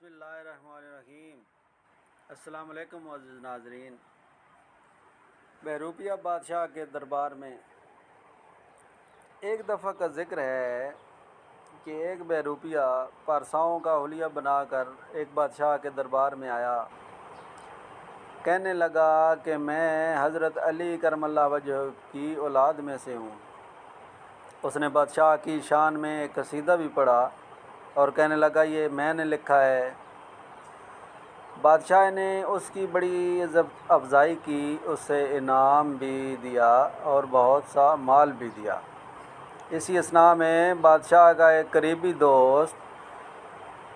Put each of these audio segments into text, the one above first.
بسم اللہ الرحمن الرحیم۔ السلام علیکم معزز ناظرین۔ بہروپیہ بادشاہ کے دربار میں ایک دفعہ کا ذکر ہے کہ ایک بہروپیہ پارساؤں کا حلیہ بنا کر ایک بادشاہ کے دربار میں آیا۔ کہنے لگا کہ میں حضرت علی کرم اللہ وجہ کی اولاد میں سے ہوں۔ اس نے بادشاہ کی شان میں ایک قصیدہ بھی پڑھا اور کہنے لگا یہ میں نے لکھا ہے۔ بادشاہ نے اس کی بڑی عزت افزائی کی، اسے انعام بھی دیا اور بہت سا مال بھی دیا۔ اسی اثناء میں بادشاہ کا ایک قریبی دوست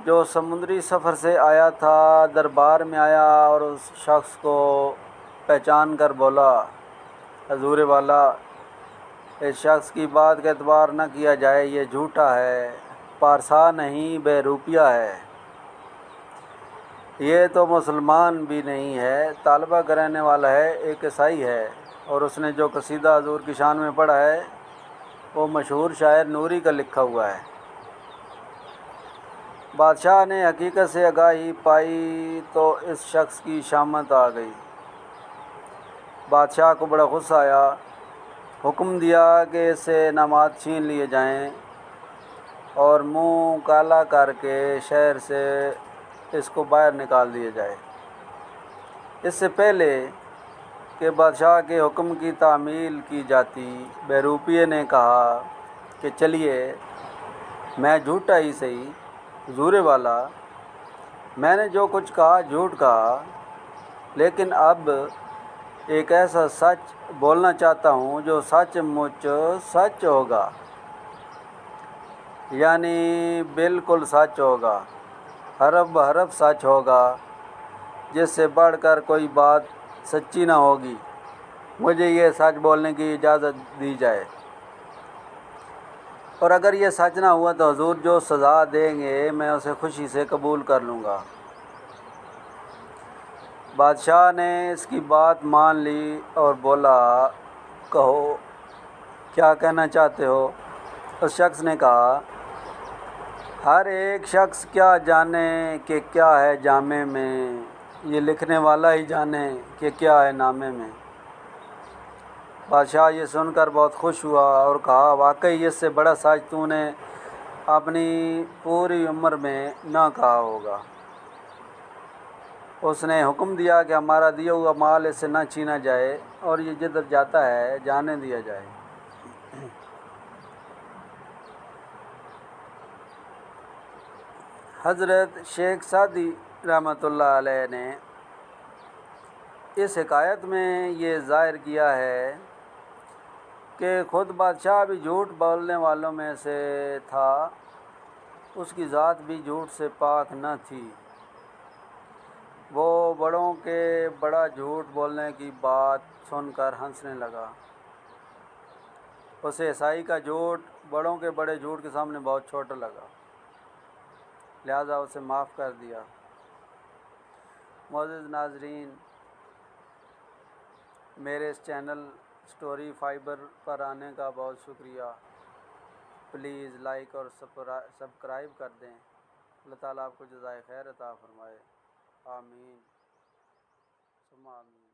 جو سمندری سفر سے آیا تھا دربار میں آیا اور اس شخص کو پہچان کر بولا، حضور والا، اس شخص کی بات کا اعتبار نہ کیا جائے، یہ جھوٹا ہے، پارسا نہیں بہروپیہ ہے، یہ تو مسلمان بھی نہیں ہے، طالبہ کا رہنے والا ہے، ایک عیسائی ہے، اور اس نے جو قصیدہ حضور کی شان میں پڑھا ہے وہ مشہور شاعر نوری کا لکھا ہوا ہے۔ بادشاہ نے حقیقت سے آگاہی پائی تو اس شخص کی شامت آ گئی۔ بادشاہ کو بڑا غصہ آیا، حکم دیا کہ اس سے انعامات چھین لیے جائیں اور منہ کالا کر کے شہر سے اس کو باہر نکال دیا جائے۔ اس سے پہلے کہ بادشاہ کے حکم کی تعمیل کی جاتی، بہروپیہ نے کہا کہ چلیے، میں جھوٹا ہی صحیح، حضور والا، میں نے جو کچھ کہا جھوٹ کہا، لیکن اب ایک ایسا سچ بولنا چاہتا ہوں جو سچ مچ سچ ہوگا، یعنی بالکل سچ ہوگا، حرف بحرف سچ ہوگا، جس سے بڑھ کر کوئی بات سچی نہ ہوگی۔ مجھے یہ سچ بولنے کی اجازت دی جائے، اور اگر یہ سچ نہ ہوا تو حضور جو سزا دیں گے میں اسے خوشی سے قبول کر لوں گا۔ بادشاہ نے اس کی بات مان لی اور بولا، کہو کیا کہنا چاہتے ہو؟ اس شخص نے کہا، ہر ایک شخص کیا جانے کہ کیا ہے جامے میں، یہ لکھنے والا ہی جانے کہ کیا ہے نامے میں۔ بادشاہ یہ سن کر بہت خوش ہوا اور کہا، واقعی اس سے بڑا سچ تو نے اپنی پوری عمر میں نہ کہا ہوگا۔ اس نے حکم دیا کہ ہمارا دیا ہوا مال اس سے نہ چھینا جائے اور یہ جدھر جاتا ہے جانے دیا جائے۔ حضرت شیخ سعدی رحمۃ اللہ علیہ نے اس حکایت میں یہ ظاہر کیا ہے کہ خود بادشاہ بھی جھوٹ بولنے والوں میں سے تھا، اس کی ذات بھی جھوٹ سے پاک نہ تھی۔ وہ بڑوں کے بڑا جھوٹ بولنے کی بات سن کر ہنسنے لگا۔ اسے عیسائی کا جھوٹ بڑوں کے بڑے جھوٹ کے سامنے بہت چھوٹا لگا، لہذا اسے معاف کر دیا۔ معزز ناظرین، میرے اس چینل سٹوری فائبر پر آنے کا بہت شکریہ۔ پلیز لائک اور سبسکرائب کر دیں۔ اللہ تعالیٰ آپ کو جزائے خیر عطا فرمائے۔ آمین ثم آمین۔